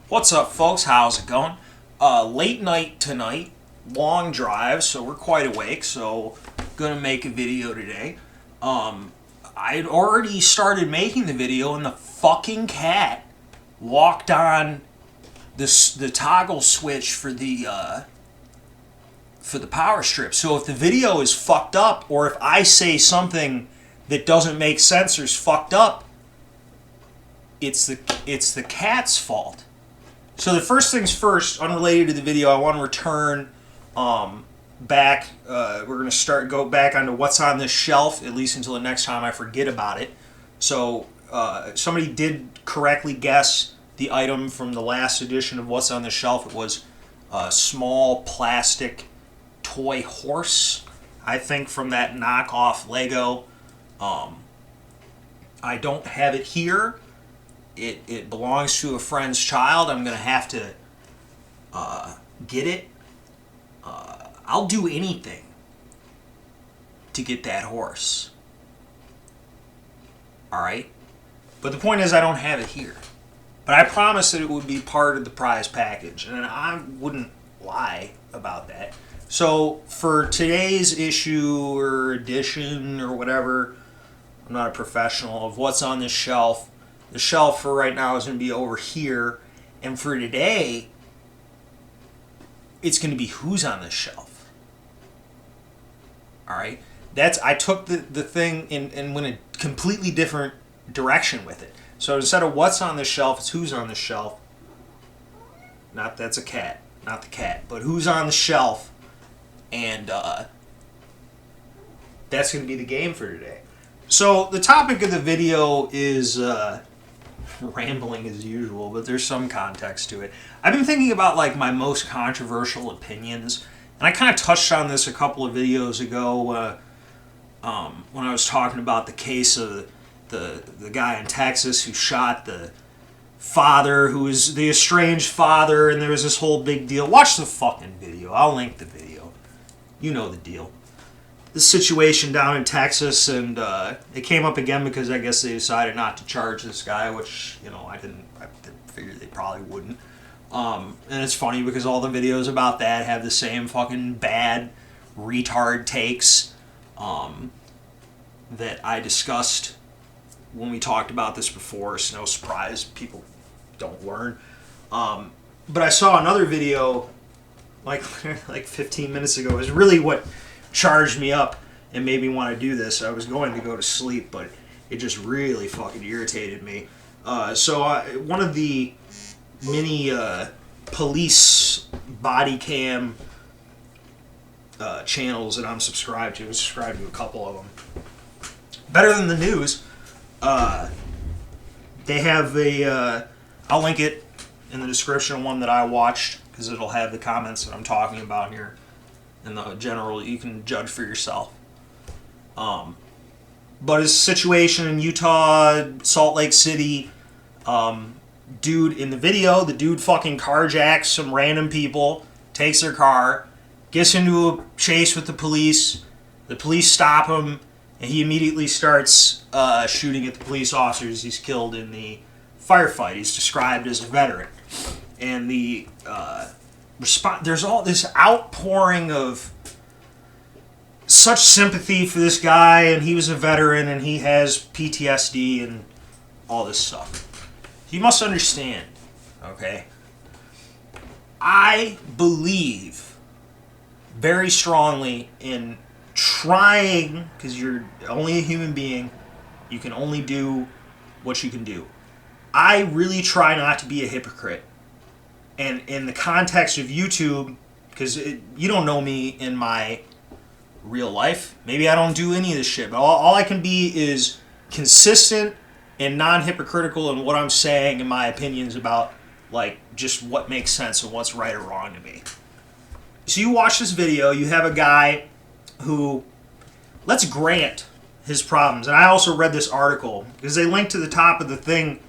What's up, folks? How's it going? Late night tonight, long drive, so we're quite awake, so gonna make a video today. I'd already started making the video and the fucking cat walked on the toggle switch for the power strip. So if the video is fucked up, or if I say something that doesn't make sense or is fucked up, it's the cat's fault. So the first things first, unrelated to the video, I want to return back. We're going to go back onto what's on this shelf, at least until the next time I forget about it. So somebody did correctly guess the item from the last edition of What's on the Shelf. It was a small plastic toy horse, I think, from that knockoff Lego. I don't have it here. It belongs to a friend's child. I'm going to have to get it. I'll do anything to get that horse. Alright? But the point is, I don't have it here. But I promised that it would be part of the prize package, and I wouldn't lie about that. So, for today's issue or edition or whatever, I'm not a professional, of What's on this Shelf, the shelf for right now is going to be over here. And for today, it's going to be Who's on this Shelf. Alright? I took the thing and went a completely different direction with it. So instead of What's on this Shelf, it's Who's on this Shelf. That's a cat. Not the cat. But Who's on the Shelf. And that's going to be the game for today. So the topic of the video is rambling as usual, but there's some context to it. I've been thinking about my most controversial opinions, and I kind of touched on this a couple of videos ago when I was talking about the case of the guy in Texas who shot the father, who was the estranged father, and there was this whole big deal. Watch the fucking video. I'll link the video. You know the deal. The situation down in Texas, and it came up again because I guess they decided not to charge this guy, which, I figured they probably wouldn't. And it's funny because all the videos about that have the same fucking bad retard takes that I discussed when we talked about this before. It's no surprise, people don't learn. But I saw another video like 15 minutes ago. It was really what charged me up and made me want to do this. I was going to go to sleep, but it just really fucking irritated me. So one of the mini police body cam channels that I'm subscribed to, a couple of them. Better Than the News. They have I'll link it in the description, one that I watched, because it'll have the comments that I'm talking about here. In the general, you can judge for yourself. But his situation in Utah, Salt Lake City, dude in the video, the dude fucking carjacks some random people, takes their car, gets into a chase with the police stop him, and he immediately starts shooting at the police officers. He's killed in the firefight. He's described as a veteran. And the there's all this outpouring of such sympathy for this guy, and he was a veteran, and he has PTSD and all this stuff. You must understand, okay? I believe very strongly in trying, because you're only a human being, you can only do what you can do. I really try not to be a hypocrite. And in the context of YouTube, because you don't know me in my real life. Maybe I don't do any of this shit. But all I can be is consistent and non-hypocritical in what I'm saying and my opinions about, just what makes sense and what's right or wrong to me. So you watch this video, you have a guy who, let's grant his problems. And I also read this article, because they linked to the top of the thing,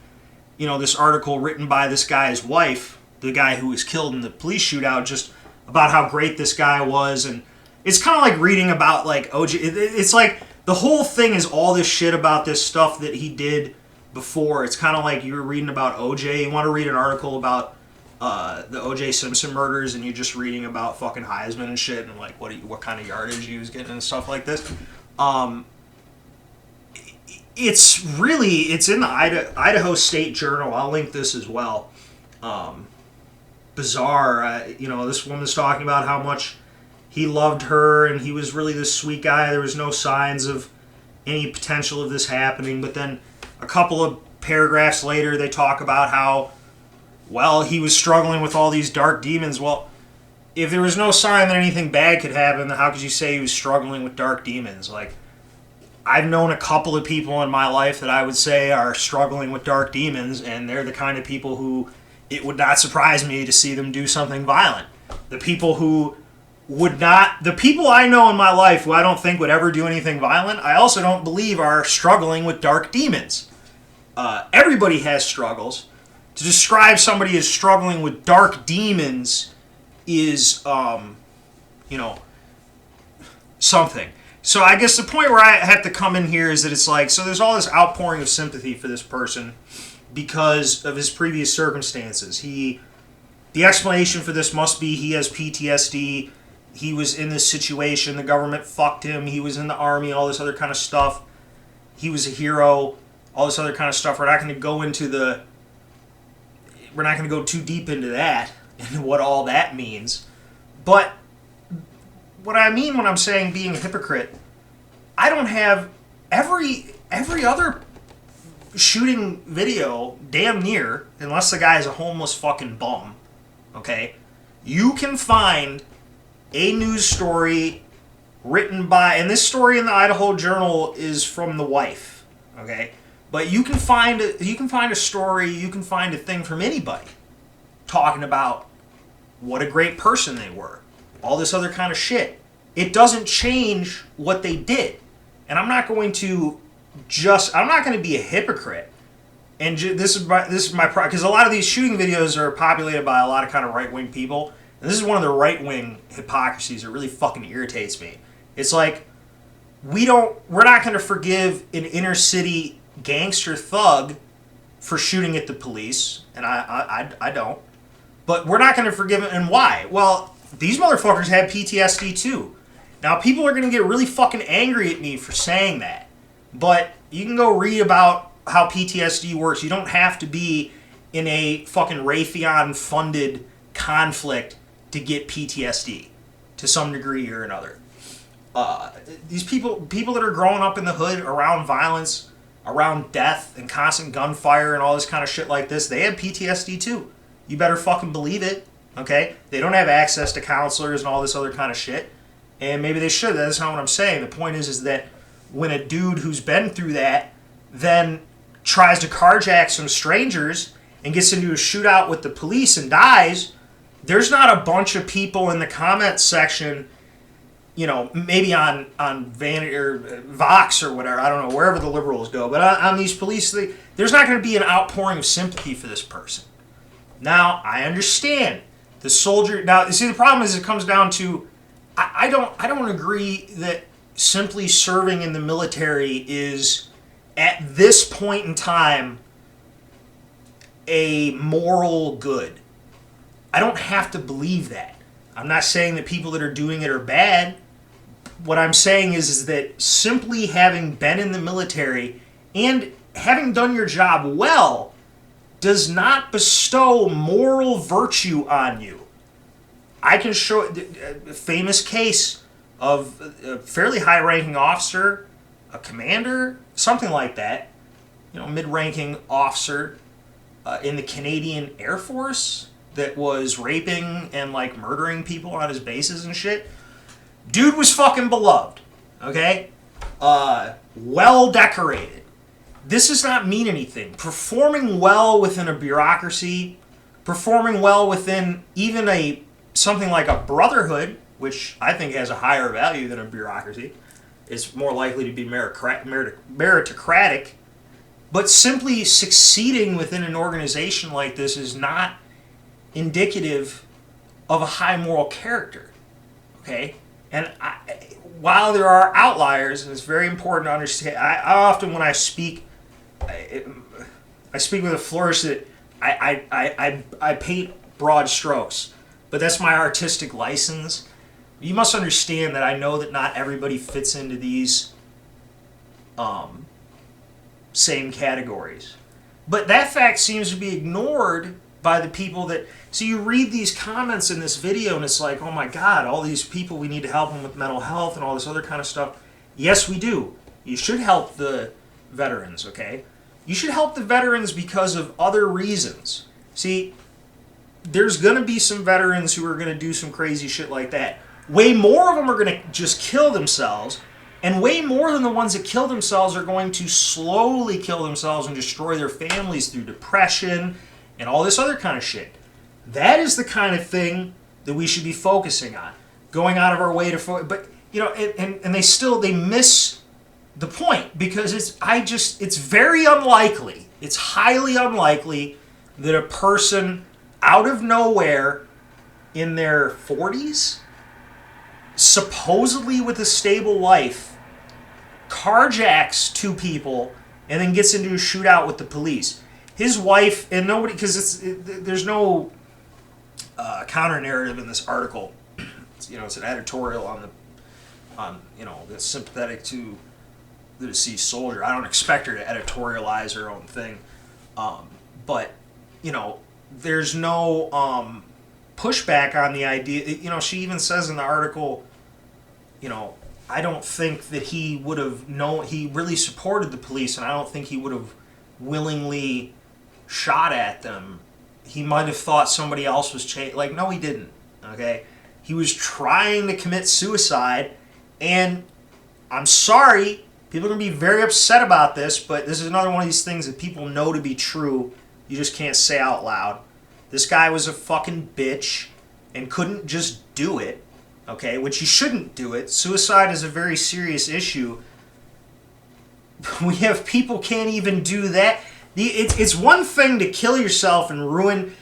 this article written by this guy's wife, the guy who was killed in the police shootout, just about how great this guy was. And it's kind of like reading about OJ. It's like the whole thing is all this shit about this stuff that he did before. It's kind of like you were reading about OJ. You want to read an article about the O.J. Simpson murders, and you're just reading about fucking Heisman and shit, and like what kind of yardage he was getting and stuff like this. It's in the Idaho State Journal. I'll link this as well. Bizarre. This woman's talking about how much he loved her, and he was really this sweet guy. There was no signs of any potential of this happening. But then a couple of paragraphs later, they talk about how, well, he was struggling with all these dark demons. Well, if there was no sign that anything bad could happen, then how could you say he was struggling with dark demons? Like, I've known a couple of people in my life that I would say are struggling with dark demons, and they're the kind of people who it would not surprise me to see them do something violent. The people I know in my life who I don't think would ever do anything violent, I also don't believe are struggling with dark demons. Everybody has struggles. To describe somebody as struggling with dark demons is, something. So I guess the point where I have to come in here is that it's like, so there's all this outpouring of sympathy for this person because of his previous circumstances. The explanation for this must be he has PTSD. He was in this situation. The government fucked him. He was in the army, all this other kind of stuff. He was a hero, all this other kind of stuff. We're not going to go too deep into that and what all that means. But what I mean when I'm saying being a hypocrite, I don't have every other shooting video, damn near, unless the guy is a homeless fucking bum, okay? You can find a news story written by, and this story in the Idaho Journal is from the wife, okay? But you can find a story, you can find a thing from anybody talking about what a great person they were, all this other kind of shit. It doesn't change what they did. And I'm not going to be a hypocrite. And this is my problem, because a lot of these shooting videos are populated by a lot of kind of right-wing people. And this is one of the right-wing hypocrisies that really fucking irritates me. It's like, we're not going to forgive an inner-city gangster thug for shooting at the police. And I don't. But we're not going to forgive him. And why? Well, these motherfuckers had PTSD too. Now, people are going to get really fucking angry at me for saying that. But you can go read about how PTSD works. You don't have to be in a fucking Raytheon-funded conflict to get PTSD to some degree or another. These people that are growing up in the hood around violence, around death and constant gunfire and all this kind of shit like this, they have PTSD too. You better fucking believe it, okay? They don't have access to counselors and all this other kind of shit. And maybe they should. That's not what I'm saying. The point is that when a dude who's been through that then tries to carjack some strangers and gets into a shootout with the police and dies, there's not a bunch of people in the comment section, maybe on Vanity or Vox or whatever, I don't know, wherever the liberals go, but on these police, there's not going to be an outpouring of sympathy for this person. Now, I understand the soldier. Now, you see, the problem is it comes down to, I don't agree that simply serving in the military is, at this point in time, a moral good. I don't have to believe that. I'm not saying that people that are doing it are bad. What I'm saying is that simply having been in the military and having done your job well does not bestow moral virtue on you. I can show a famous case of a fairly high-ranking officer, a commander, something like that, mid-ranking officer in the Canadian Air Force that was raping and murdering people on his bases and shit. Dude was fucking beloved, okay? Well decorated. This does not mean anything. Performing well within a bureaucracy, performing well within even something like a brotherhood, which I think has a higher value than a bureaucracy, is more likely to be meritocratic, but simply succeeding within an organization like this is not indicative of a high moral character, okay? And while there are outliers, and it's very important to understand, I often, when I speak, I speak with a flourish that I paint broad strokes, but that's my artistic license. You must understand that I know that not everybody fits into these same categories. But that fact seems to be ignored by the people that... So you read these comments in this video and it's like, oh my God, all these people, we need to help them with mental health and all this other kind of stuff. Yes, we do. You should help the veterans, okay? You should help the veterans because of other reasons. See, there's going to be some veterans who are going to do some crazy shit like that. Way more of them are going to just kill themselves, and way more than the ones that kill themselves are going to slowly kill themselves and destroy their families through depression and all this other kind of shit. That is the kind of thing that we should be focusing on. Going out of our way to... But, you know, and they miss the point, because it's very unlikely, it's highly unlikely that a person out of nowhere in their 40s, supposedly with a stable life, carjacks two people and then gets into a shootout with the police. His wife, and nobody, because there's no counter narrative in this article. It's an editorial on that's sympathetic to the deceased soldier. I don't expect her to editorialize her own thing, but there's no pushback on the idea. She even says in the article, I don't think that he would have known. He really supported the police, and I don't think he would have willingly shot at them. He might have thought somebody else was no, he didn't. Okay, he was trying to commit suicide, and I'm sorry, people are going to be very upset about this, but this is another one of these things that people know to be true. You just can't say out loud. This guy was a fucking bitch and couldn't just do it, okay? Which he shouldn't do it. Suicide is a very serious issue. We have people can't even do that. It's one thing to kill yourself and ruin...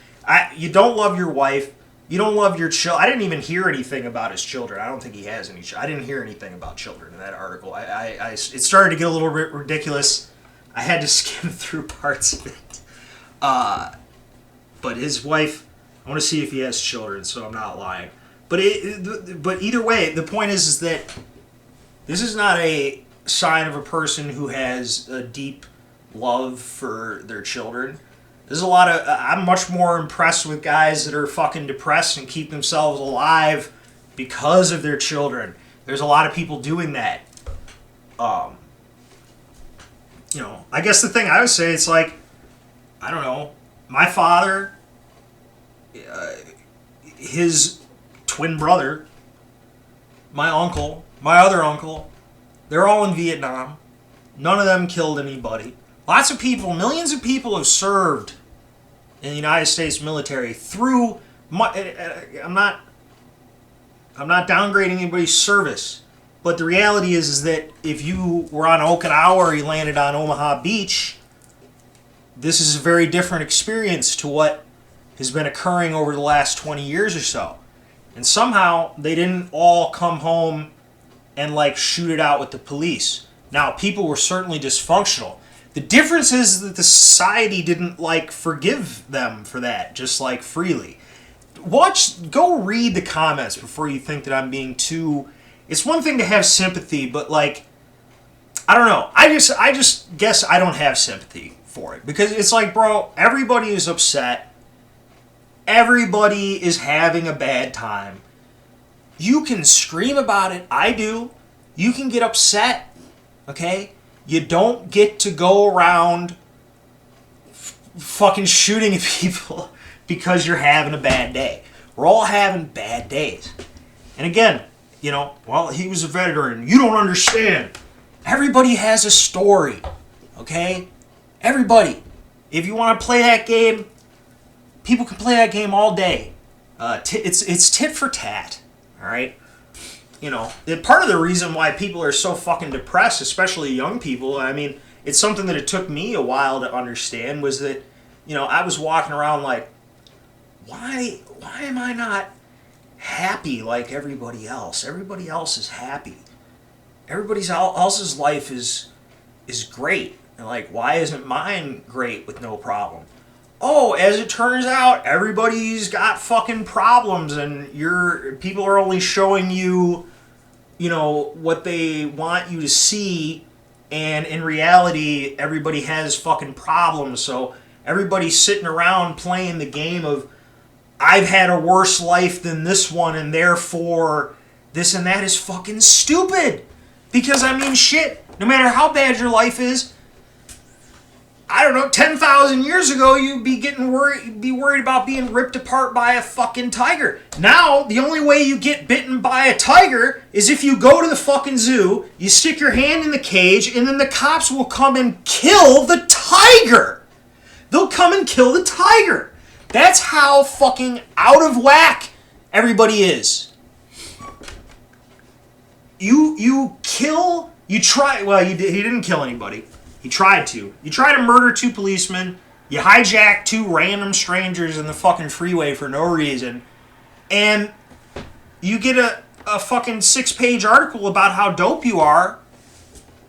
You don't love your wife. You don't love your children. I didn't even hear anything about his children. I don't think he has any children. I didn't hear anything about children in that article. It started to get a little bit ridiculous. I had to skim through parts of it. But his wife, I want to see if he has children, so I'm not lying. But either way, the point is that this is not a sign of a person who has a deep love for their children. There's a lot of... I'm much more impressed with guys that are fucking depressed and keep themselves alive because of their children. There's a lot of people doing that. I guess the thing I would say, it's like, I don't know, my father, his twin brother, my uncle, my other uncle, they're all in Vietnam. None of them killed anybody. Lots of people, millions of people have served in the United States military through... I'm not downgrading anybody's service, but the reality is that if you were on Okinawa or you landed on Omaha Beach, this is a very different experience to what has been occurring over the last 20 years or so. And somehow they didn't all come home and shoot it out with the police. Now, people were certainly dysfunctional. The difference is that the society didn't forgive them for that, just freely. Go read the comments before you think that I'm being too... It's one thing to have sympathy, but I don't know. I just guess I don't have sympathy for it, because it's bro, everybody is upset. Everybody is having a bad time. You can scream about it. I do. You can get upset. Okay? You don't get to go around fucking shooting at people because you're having a bad day. We're all having bad days. And again, well, he was a veteran. You don't understand. Everybody has a story. Okay? Everybody. If you want to play that game, people can play that game all day. It's tit for tat. All right? Part of the reason why people are so fucking depressed, especially young people, I mean, it's something that it took me a while to understand, was that, I was walking around why am I not happy like everybody else? Everybody else is happy. Everybody else's life is great. And why isn't mine great with no problem? oh, as it turns out, everybody's got fucking problems, and people are only showing you, what they want you to see, and in reality, everybody has fucking problems. So everybody's sitting around playing the game of, I've had a worse life than this one, and therefore this and that is fucking stupid. Because, I mean, shit, no matter how bad your life is, I don't know, 10,000 years ago, you'd be worried about being ripped apart by a fucking tiger. Now, the only way you get bitten by a tiger is if you go to the fucking zoo, you stick your hand in the cage, and then the cops will come and kill the tiger. They'll come and kill the tiger. That's how fucking out of whack everybody is. He didn't kill anybody. He tried to. You try to murder 2 policemen. You hijack 2 random strangers in the fucking freeway for no reason. And you get a fucking 6-page article about how dope you are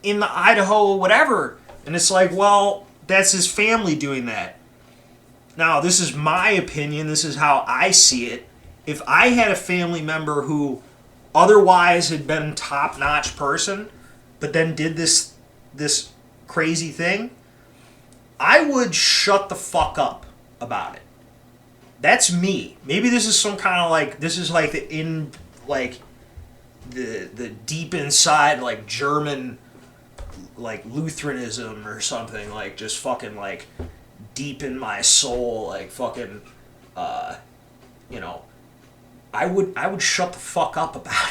in the Idaho whatever. And it's like, well, that's his family doing that. Now, this is my opinion. This is how I see it. If I had a family member who otherwise had been a top-notch person, but then did this crazy thing, I would shut the fuck up about it. That's me. Maybe this is some kind of like, this is like the deep inside like German like Lutheranism or something, like just fucking like deep in my soul, like fucking I would shut the fuck up about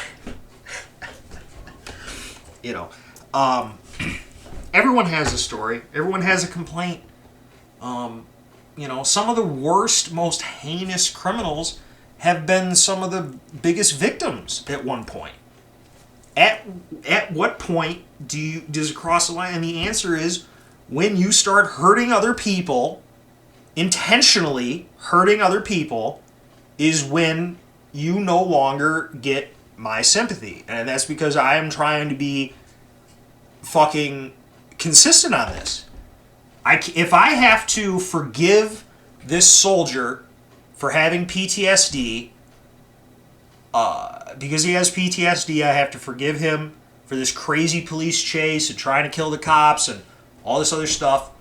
it. Everyone has a story. Everyone has a complaint. Some of the worst, most heinous criminals have been some of the biggest victims at one point. At what point does it cross the line? And the answer is when you start hurting other people, intentionally hurting other people, is when you no longer get my sympathy. And that's because I am trying to be fucking consistent on this. If I have to forgive this soldier for having PTSD, because he has PTSD, I have to forgive him for this crazy police chase and trying to kill the cops and all this other stuff,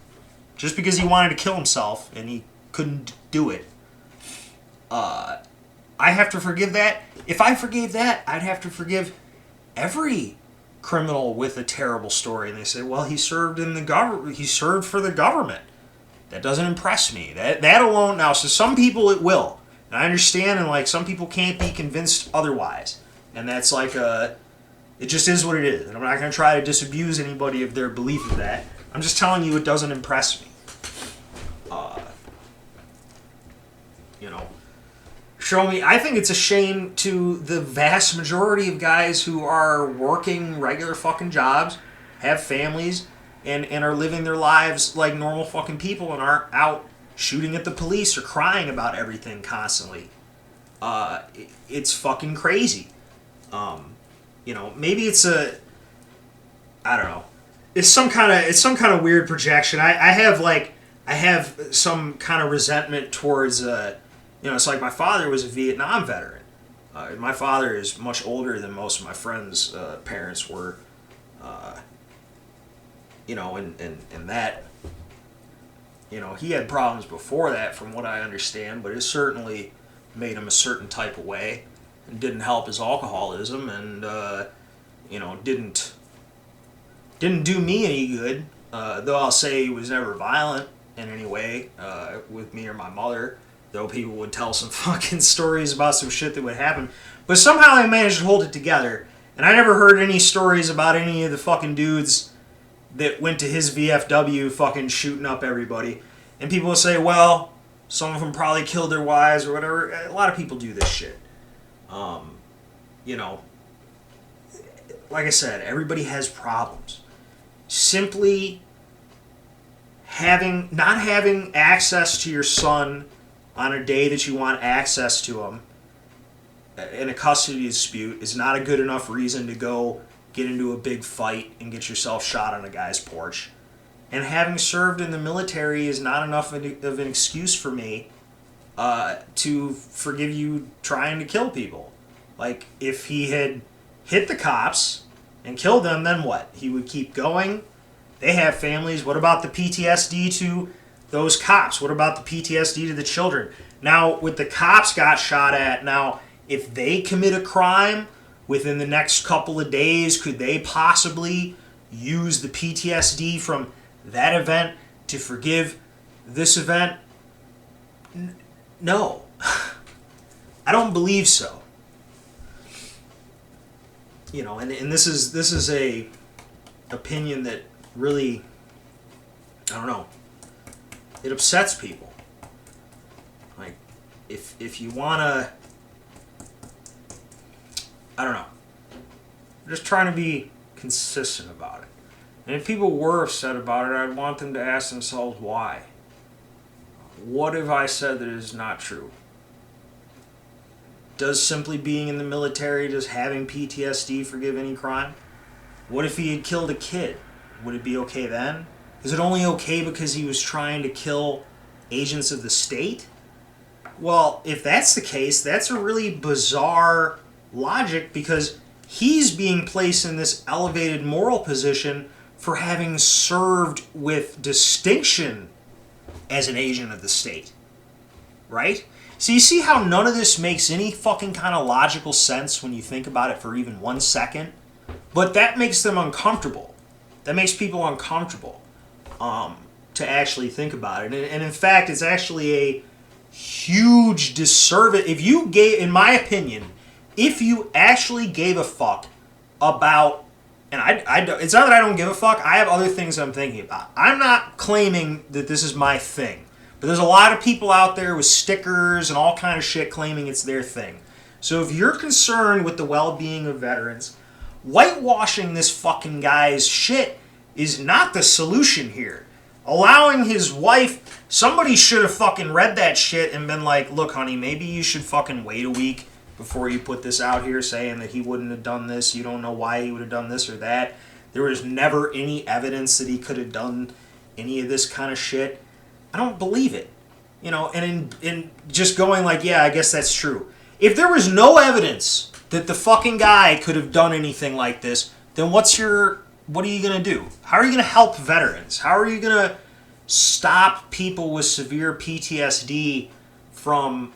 just because he wanted to kill himself and he couldn't do it. I have to forgive that. If I forgave that, I'd have to forgive every criminal with a terrible story. And they say, well, he served in the government. He served for the government. That doesn't impress me. That alone. Now, so some people it will. And I understand, and like some people can't be convinced otherwise. And that's like it just is what it is. And I'm not going to try to disabuse anybody of their belief of that. I'm just telling you it doesn't impress me. Show me. I think it's a shame to the vast majority of guys who are working regular fucking jobs, have families, and are living their lives like normal fucking people and aren't out shooting at the police or crying about everything constantly. It's fucking crazy. Maybe it's I don't know. It's some kind of weird projection. I have some kind of resentment towards it's like my father was a Vietnam veteran. My father is much older than most of my friends' parents were. And that, he had problems before that, from what I understand, but it certainly made him a certain type of way, and didn't help his alcoholism, and didn't do me any good. Though I'll say he was never violent in any way with me or my mother. Though people would tell some fucking stories about some shit that would happen. But somehow I managed to hold it together. And I never heard any stories about any of the fucking dudes that went to his VFW fucking shooting up everybody. And people will say, well, some of them probably killed their wives or whatever. A lot of people do this shit. Like I said, everybody has problems. Simply not having access to your son on a day that you want access to him in a custody dispute is not a good enough reason to go get into a big fight and get yourself shot on a guy's porch. And having served in the military is not enough of an excuse for me to forgive you trying to kill people. Like, if he had hit the cops and killed them, then what? He would keep going. They have families. What about the PTSD to those cops? What about the PTSD to the children? Now, with the cops got shot at, now, if they commit a crime within the next couple of days, could they possibly use the PTSD from that event to forgive this event? No. I don't believe so. You know, and this is a opinion that really, I don't know, it upsets people. Like, if you wanna, I don't know, I'm just trying to be consistent about it. And if people were upset about it, I'd want them to ask themselves why. What have I said that is not true? Does simply being in the military, does having PTSD forgive any crime? What if he had killed a kid? Would it be okay then? Is it only okay because he was trying to kill agents of the state? Well, if that's the case, that's a really bizarre logic, because he's being placed in this elevated moral position for having served with distinction as an agent of the state. Right? So you see how none of this makes any fucking kind of logical sense when you think about it for even 1 second? But that makes them uncomfortable. That makes people uncomfortable to actually think about it. And in fact, it's actually a huge disservice. If you gave, in my opinion, if you actually gave a fuck about, and it's not that I don't give a fuck, I have other things I'm thinking about. I'm not claiming that this is my thing. But there's a lot of people out there with stickers and all kind of shit claiming it's their thing. So if you're concerned with the well-being of veterans, whitewashing this fucking guy's shit is not the solution here. Allowing his wife, somebody should have fucking read that shit and been like, look, honey, maybe you should fucking wait a week before you put this out here saying that he wouldn't have done this. You don't know why he would have done this or that. There was never any evidence that he could have done any of this kind of shit. I don't believe it. You know, and in just going like, yeah, I guess that's true. If there was no evidence that the fucking guy could have done anything like this, then what are you going to do? How are you going to help veterans? How are you going to stop people with severe PTSD from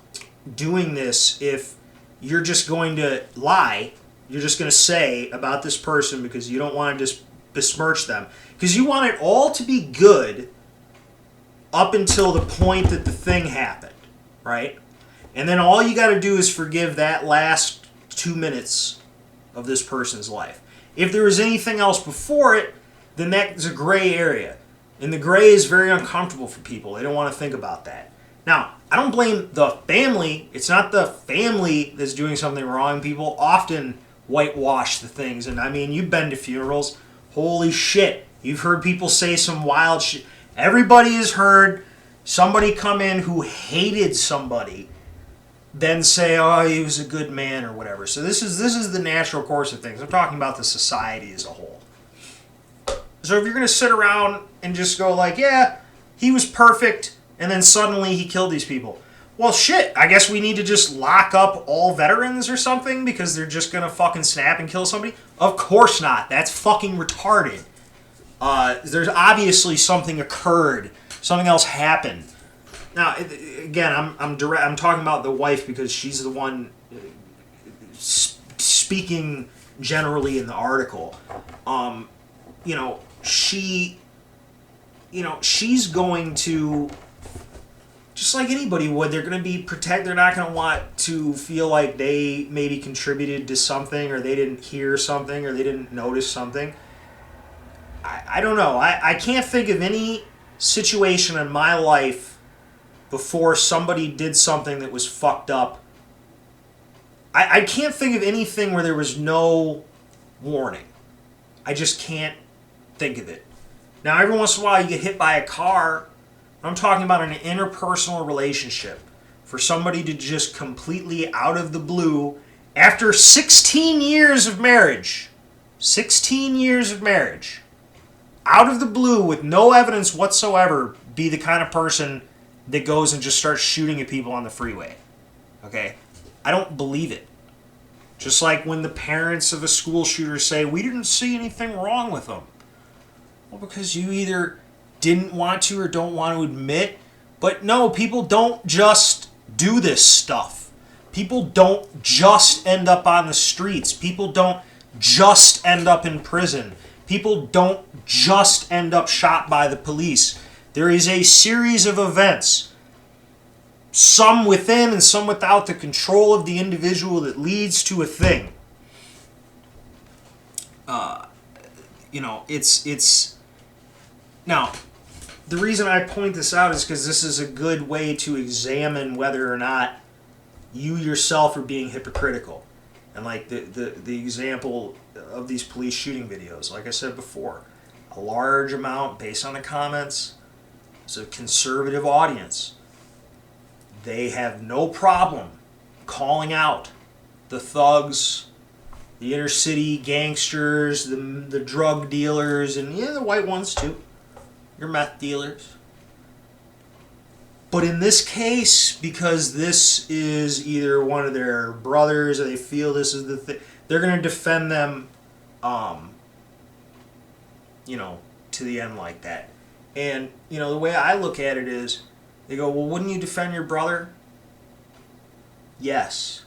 doing this if you're just going to lie? You're just going to say about this person because you don't want to just besmirch them. Because you want it all to be good up until the point that the thing happened, right? And then all you got to do is forgive that last 2 minutes of this person's life. If there was anything else before it, then that's a gray area. And the gray is very uncomfortable for people. They don't want to think about that. Now, I don't blame the family. It's not the family that's doing something wrong. People often whitewash the things. And I mean, you've been to funerals. Holy shit. You've heard people say some wild shit. Everybody has heard somebody come in who hated somebody, then say, oh, he was a good man or whatever. So this is the natural course of things. I'm talking about the society as a whole. So if you're going to sit around and just go like, yeah, he was perfect, and then suddenly he killed these people. Well, shit, I guess we need to just lock up all veterans or something because they're just going to fucking snap and kill somebody? Of course not. That's fucking retarded. There's obviously something occurred. Something else happened. Now, again, I'm talking about the wife because she's the one speaking generally in the article. She's going to, just like anybody would, they're going to be protected. They're not going to want to feel like they maybe contributed to something, or they didn't hear something, or they didn't notice something. I don't know. I can't think of any situation in my life before somebody did something that was fucked up. I can't think of anything where there was no warning. I just can't think of it. Now, every once in a while you get hit by a car. I'm talking about an interpersonal relationship. For somebody to just completely out of the blue, after 16 years of marriage, out of the blue, with no evidence whatsoever, be the kind of person that goes and just starts shooting at people on the freeway. Okay? I don't believe it. Just like when the parents of a school shooter say, we didn't see anything wrong with them. Well, because you either didn't want to or don't want to admit. But no, people don't just do this stuff. People don't just end up on the streets. People don't just end up in prison. People don't just end up shot by the police. There is a series of events, some within and some without the control of the individual, that leads to a thing. It's now, the reason I point this out is because this is a good way to examine whether or not you yourself are being hypocritical. And like the example of these police shooting videos, like I said before, a large amount, based on the comments, is a conservative audience. They have no problem calling out the thugs, the inner city gangsters, the drug dealers, and the white ones too, your meth dealers. But in this case, because this is either one of their brothers or they feel this is the thing, they're going to defend them, to the end like that. And, the way I look at it is, they go, well, wouldn't you defend your brother? Yes.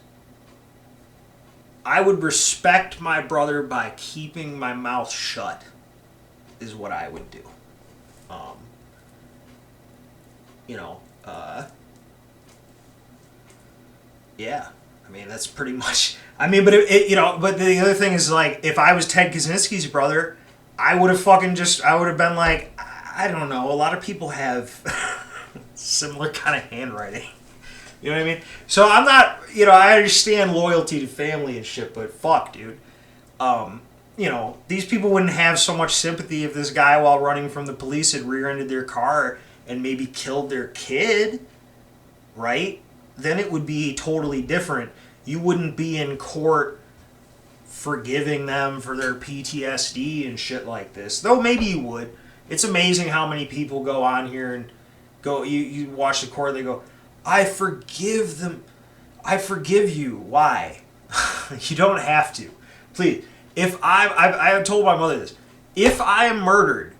I would respect my brother by keeping my mouth shut, is what I would do. Yeah. I mean, that's pretty much... I mean, but but the other thing is, like, if I was Ted Kaczynski's brother, I would have been like, I don't know, a lot of people have similar kind of handwriting. You know what I mean? So I'm not, I understand loyalty to family and shit, but fuck, dude. These people wouldn't have so much sympathy if this guy, while running from the police, had rear-ended their car and maybe killed their kid, right? Then it would be totally different. You wouldn't be in court forgiving them for their PTSD and shit like this. Though maybe you would. It's amazing how many people go on here and go, you watch the court, they go, I forgive them. I forgive you. Why? You don't have to. Please. If I have told my mother this. If I am murdered,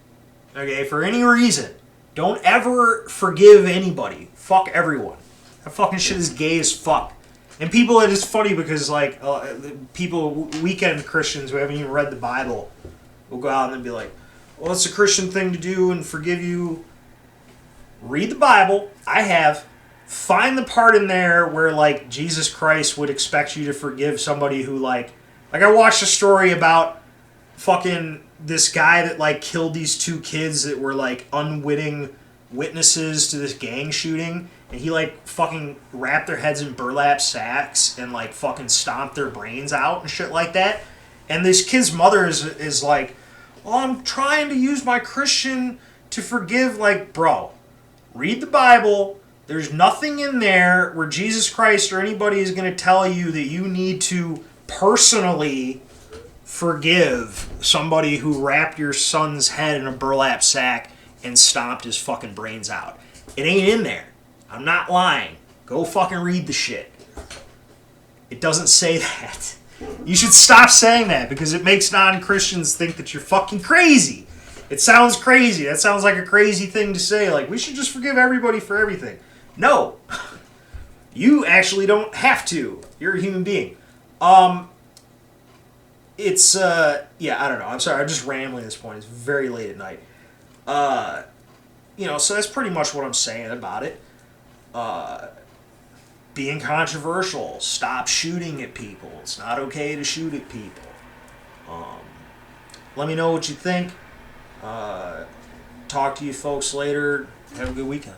okay, for any reason, don't ever forgive anybody. Fuck everyone. That fucking shit is gay as fuck. And people, it is funny because, like, people, weekend Christians who haven't even read the Bible, will go out and be like, well, it's a Christian thing to do and forgive you. Read the Bible. I have. Find the part in there where, like, Jesus Christ would expect you to forgive somebody who, like I watched a story about fucking this guy that, like, killed these two kids that were, like, unwitting witnesses to this gang shooting, and he, like, fucking wrapped their heads in burlap sacks and, like, fucking stomped their brains out and shit like that. And this kid's mother is like, oh, I'm trying to use my Christian to forgive. Like, bro, read the Bible. There's nothing in there where Jesus Christ or anybody is going to tell you that you need to personally forgive somebody who wrapped your son's head in a burlap sack and stomped his fucking brains out. It ain't in there. I'm not lying. Go fucking read the shit. It doesn't say that. You should stop saying that because it makes non-Christians think that you're fucking crazy. It sounds crazy. That sounds like a crazy thing to say. Like, we should just forgive everybody for everything. No. You actually don't have to. You're a human being. It's, I don't know. I'm sorry. I'm just rambling at this point. It's very late at night. So that's pretty much what I'm saying about it. Being controversial. Stop shooting at people. It's not okay to shoot at people. Let me know what you think. Talk to you folks later. Have a good weekend.